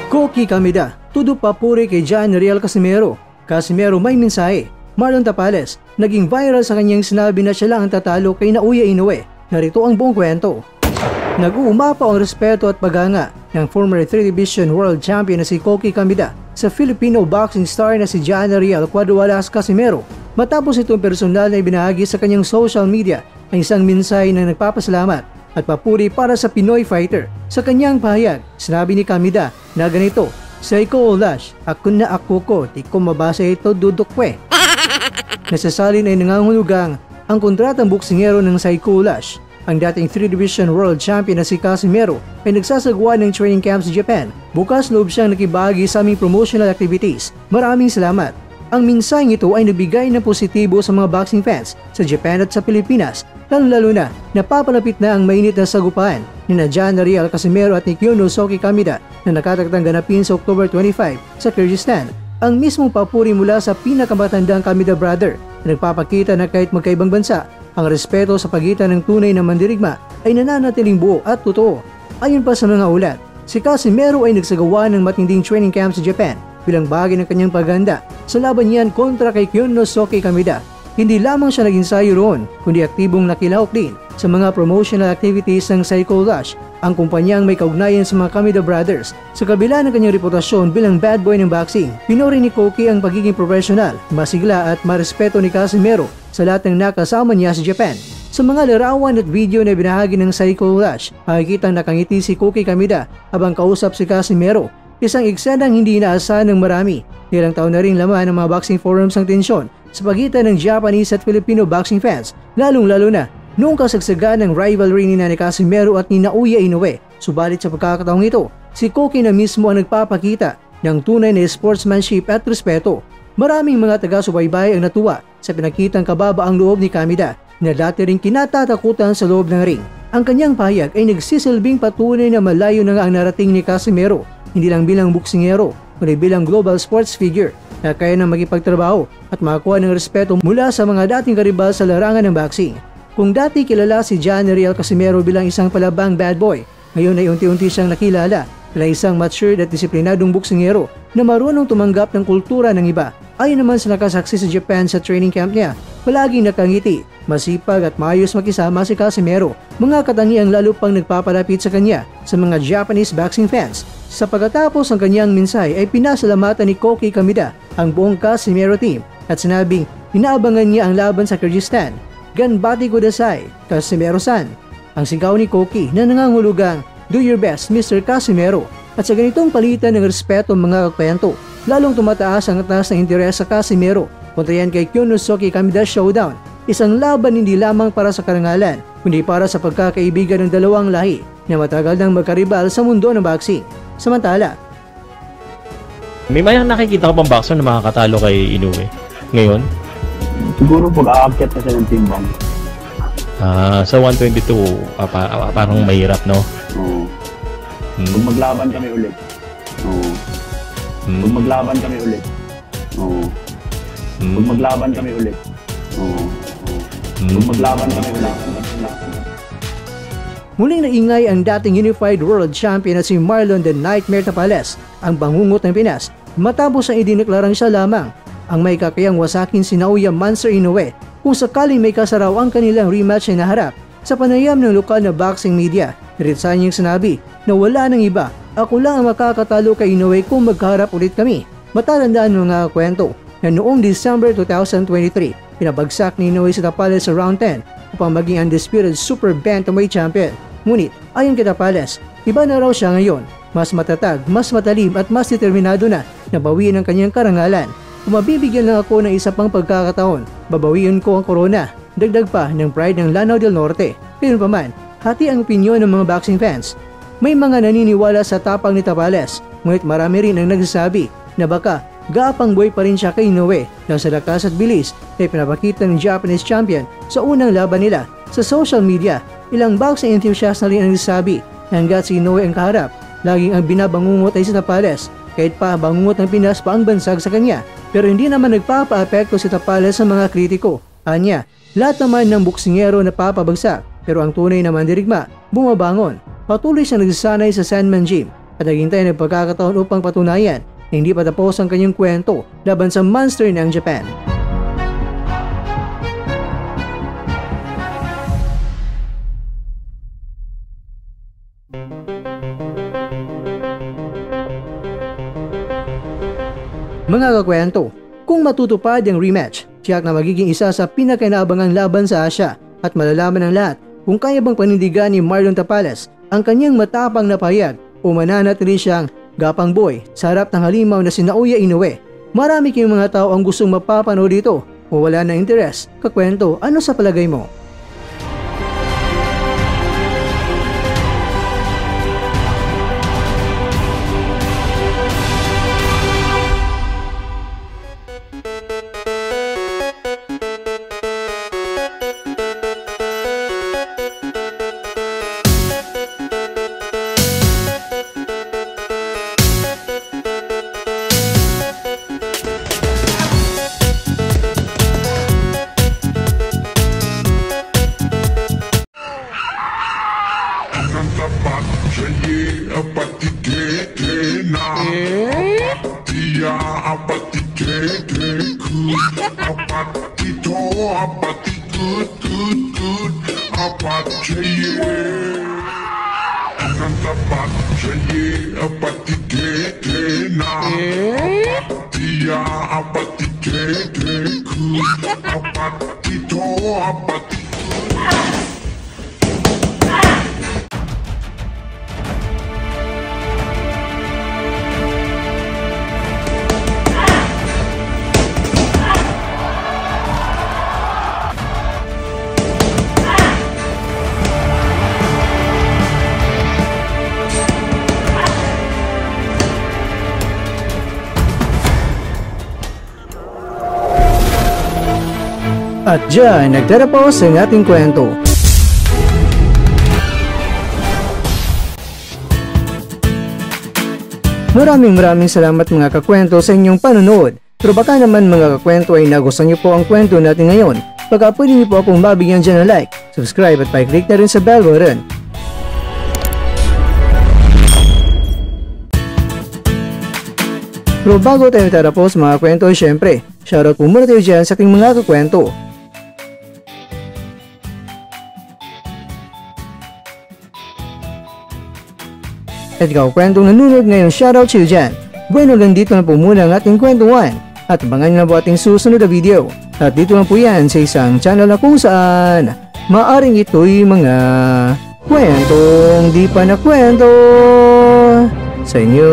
Koki Kamida, tudo papuri kay John Riel Casimero. Casimero may mensahe. Marlon Tapales, naging viral sa kanyang sinabi na siya lang ang tatalo kay Naoya Inoue. Narito ang buong kwento. Nag-uumapaw ang respeto at paghanga ng former 3 Division World Champion na si Koki Kamida sa Filipino boxing star na si John Riel Cuadualas Casimero matapos itong personal na ibinahagi sa kanyang social media ang isang mensahe na nagpapasalamat at papuri para sa Pinoy fighter. Sa kanyang pahayag, sinabi ni Kamida na ganito, "Saiko Olash, ako na ako ko, di ko mabasa ito dudukwe." Nasasalin ay nangangulugang ang kontratang boksingero ng Saiko Olash. Ang dating 3 Division World Champion na si Casimero ay nagsasagawa ng training camp sa Japan. Bukas loob siyang nakibahagi sa aming promotional activities. Maraming salamat. Ang mensaheng ito ay nabigay ng positibo sa mga boxing fans sa Japan at sa Pilipinas, lalo na napapalapit na ang mainit na sagupaan ni John Riel Casimero at ni Kyonosuke Kamida na nakataktang ganapin sa October 25 sa Kyrgyzstan. Ang mismong papuri mula sa pinakamatandang Kamida brother na nagpapakita na kahit magkaibang bansa, ang respeto sa pagitan ng tunay na mandirigma ay nananatiling buo at totoo. Ayon pa sa mga ulat, si Casimero ay nagsagawa ng matinding training camp sa Japan bilang bahagi ng kanyang paghahanda sa laban niyan kontra kay Kyonosuke Kamida. Hindi lamang siya nag-ensayo roon, kundi aktibong nakilahok din sa mga promotional activities ng Saiko Olash, ang kumpanyang may kaugnayan sa mga Kamida brothers. Sa kabila ng kanyang reputasyon bilang bad boy ng boxing, pinuri ni Koki ang pagiging professional, masigla at marespeto ni Casimero sa lahat ng nakasama niya sa Japan. Sa mga larawan at video na binahagi ng Saiko Olash, makikitang nakangiti si Koki Kamida habang kausap si Casimero. Isang eksenang hindi inaasahan ng marami. Ilang taon na rin laman ng mga boxing forums ang tensyon sa pagitan ng Japanese at Filipino boxing fans, lalong-lalo na noong kasagsagan ng rivalry ni Casimero at ni Naoya Inoue. Subalit sa pagkakataong ito, si Koki na mismo ang nagpapakita ng tunay na sportsmanship at respeto. Maraming mga taga-subaybay ang natuwa sa pinakitang kababaang loob ni Kamida na dati ring kinatatakutan sa loob ng ring. Ang kanyang pahayag ay nagsisilbing patunay na malayo na nga ang narating ni Casimero, hindi lang bilang boksingero, kundi bilang global sports figure na kaya nang magipagtrabaho at makakuha ng respeto mula sa mga dating karibal sa larangan ng boxing. Kung dati kilala si John Riel Casimero bilang isang palabang bad boy, ngayon ay unti-unti siyang nakilala bilang isang matured at disiplinadong boksingero na marunong tumanggap ng kultura ng iba. Ayon naman sa nakasaksi sa Japan sa training camp niya, palaging nakangiti, masipag at maayos makisama si Casimero, mga katangiang lalo pang nagpapalapit sa kanya sa mga Japanese boxing fans. Sa pagkatapos ng kanyang mensahe ay pinasalamatan ni Koki Kamida ang buong Casimero team at sinabing inaabangan niya ang laban sa Kyrgyzstan. "Ganbati kudasai, Casimero-san." Ang sigaw ni Koki na nangangulugang, "Do your best, Mr. Casimero." At sa ganitong palitan ng respeto mga kakwento, lalong tumataas ang taas ng interes sa Casimero kontra yan kay Kyonosuke Kamida Showdown. Isang laban hindi lamang para sa karangalan, kundi para sa pagkakaibigan ng dalawang lahi na matagal nang magkaribal sa mundo ng boxing. Samantala, may nakikita ko pang boxer na makakatalo kay Inoue ngayon? Siguro pag-aakyat na siya ng timbang. Sa 122, parang mahirap, no? Oo. Kung maglaban kami ulit. Oo. Kung maglaban kami ulit. Oo. Kung maglaban kami ulit. Oo. Kung maglaban kami ulit. Muling naingay ang dating Unified World Champion na si Marlon the Nightmare Tapales, ang bangungot ng Pinas, matapos ang idineklarang siya lamang ang may kakayang wasakin si Naoya Monster Inoue kung sakaling may kasaraw ang kanilang rematch na naharap. Sa panayam ng lokal na boxing media, diretsa niyang sinabi na wala nang iba, ako lang ang makakatalo kay Inoue kung magkaharap ulit kami. Matatandaan ng mga kwento na noong December 2023, pinabagsak ni Inoue sa Tapales sa round 10 upang maging undisputed super bantamweight champion. Ngunit, ayon kay Tapales, iba na raw siya ngayon, mas matatag, mas matalim at mas determinado na bawiin ang kanyang karangalan. Kung mabibigyan lang ako ng isa pang pagkakataon, babawiin ko ang corona. Dagdag pa ng pride ng Lanao del Norte. Pero pa man, hati ang opinyon ng mga boxing fans. May mga naniniwala sa tapang ni Tapales, ngunit marami rin ang nagsasabi na baka gaapang boy pa rin siya kay Inoue nang sa lakas at bilis ay pinapakita ng Japanese champion sa unang laban nila. Sa social media, ilang boxing enthusiasts na rin ang nagsasabi na hanggat si Inoue ang kaharap, laging ang binabangungot ay si Tapales, kahit pa bangungot ng Pinas pa ang bansag sa kanya. Pero hindi naman nagpapa-apekto si Tapales sa mga kritiko. Anya, lahat naman ng boksingero na papabagsak, pero ang tunay na mandirigma, bumabangon. Patuloy siyang nagsasanay sa Sandman Gym at naghintay ng pagkakataon upang patunayan na hindi pa tapos ang kanyang kwento laban sa monster ng Japan. Mga kakwento, kung matutupad ang rematch, tiyak na magiging isa sa pinakinabangang laban sa Asia at malalaman ng lahat kung kaya bang panindigan ni Marlon Tapales ang kanyang matapang na pahayag o mananatili siyang gapang boy sa harap ng halimaw na si Naoya Inoue. Marami kayong mga tao ang gustong mapapanood dito o wala na interes. Kakwento, ano sa palagay mo? At dyan, nagtatapos ang ating kwento. Maraming salamat mga kakwento sa inyong panonood. Pero baka naman mga kakwento ay nagustuhan niyo po ang kwento natin ngayon. Baka pwede niyo po akong mabigyan dyan ng like, subscribe at pa-click na rin sa bell button. Pero bago tayo tatapos mga kwento, syempre, shoutout po muna tayo dyan sa ating mga kakwento. At ikaw kwentong nanonood ngayon, shoutout sa iyo dyan. Bueno, hanggang dito na po muna ang ating kwentuhan. At abangan nyo na po ating susunod na video. At dito lang po yan sa isang channel na kung saan maaring ito'y mga kwentong di pa na kwento sa inyo.